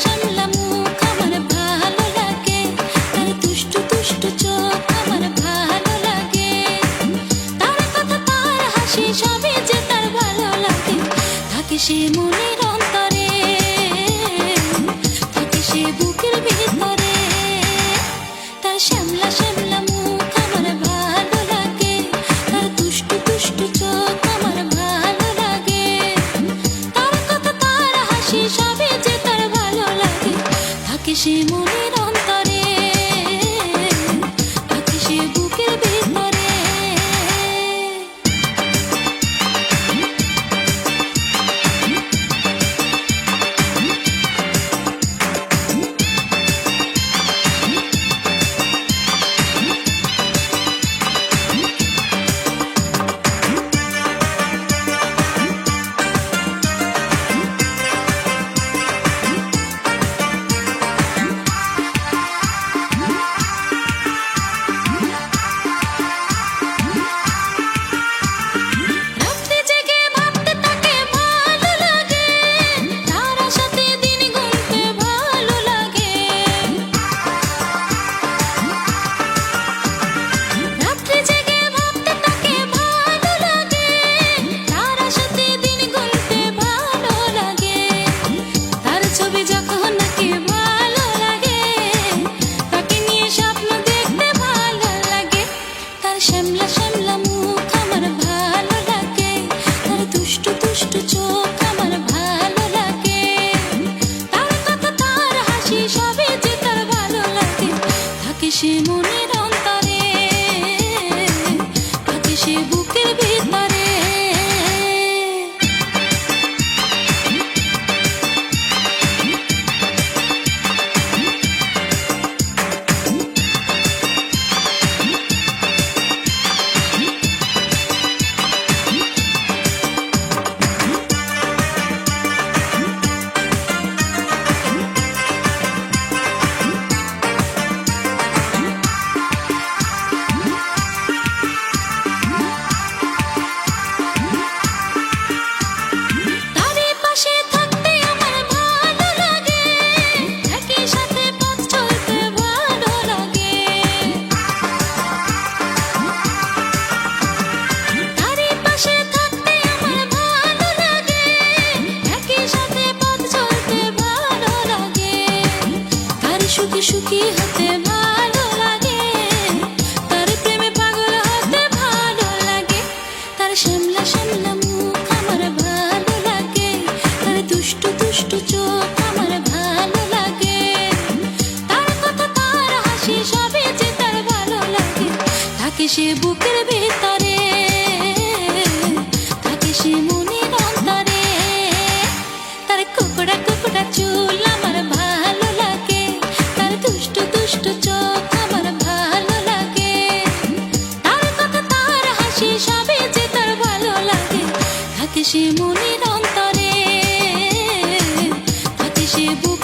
শ্যামলা মুখ আমার ভালো লাগে, তার দুষ্টু দুষ্টু চোখ আমার ভালো লাগে, তার কথা তার হাসি সবই যে তার ভালো লাগে। থাকে সে মনের অন্তরে, থাকে সে বুকের ভিতরে, তার শ্যামলা শ্যামলা মুখ আমার ভালো লাগে, তার দুষ্টু দুষ্টু চোখ আমার ভালো লাগে, তার কথা তার হাসি সবই যে তার ভালো লাগে। থাকে সে মনের অন্তরে, থাকে সে বুকের ভিতরে। রাত্রি জেগে ভাবতে তাকে ভালো লাগে, তারা সাথে দিন গুনতে ভালো লাগে, রাত্রি জেগে ভাবতে তাকে ভালো লাগে, তারা সাথে দিন গুনতে ভালো লাগে, তার ছবি যখন নাকি ভালো লাগে, তাকে নিয়ে স্বপ্ন দেখতে ভালো লাগে, তার শ্যামলা শ্যামলা মুখ আমার ভালো লাগে, তার দুষ্টু দুষ্টু চোখ আমার ভালো লাগে, তার কথা তার হাসি সবই যে তার ভালো লাগে। থাকে সে মনের অন্তরে, থাকে সে বুকের ভিতরে। তারই পাশে থাকতে আমার ভালো লাগে, একই সাথে পথ চলতে ভালো লাগে, তারই পাশে থাকতে আমার ভালো লাগে, একই সাথে পথ চলতে ভালো লাগে, তার সুখী সুখী হতে ভালো লাগে, তার প্রেমে পাগল হতে ভালো লাগে, তার শ্যামলা শ্যামলা মুখ আমার ভালো লাগে, তার দুষ্টু দুষ্টু চোখ আমার ভালো লাগে, তার কথা তার হাসি সবই যে তার ভালো লাগে। থাকে সে বুকের ভিতরে, থাকে সে মনের অন্তরে, তার কুকড়া কুকড়া চুল আমার ভালো লাগে, তার দুষ্টু দুষ্টু চোখ আমার ভালো লাগে, তার কথা তার হাসি সবই যে তার ভালো লাগে। থাকে সে মনের অন্তরে, থাকে সে বুক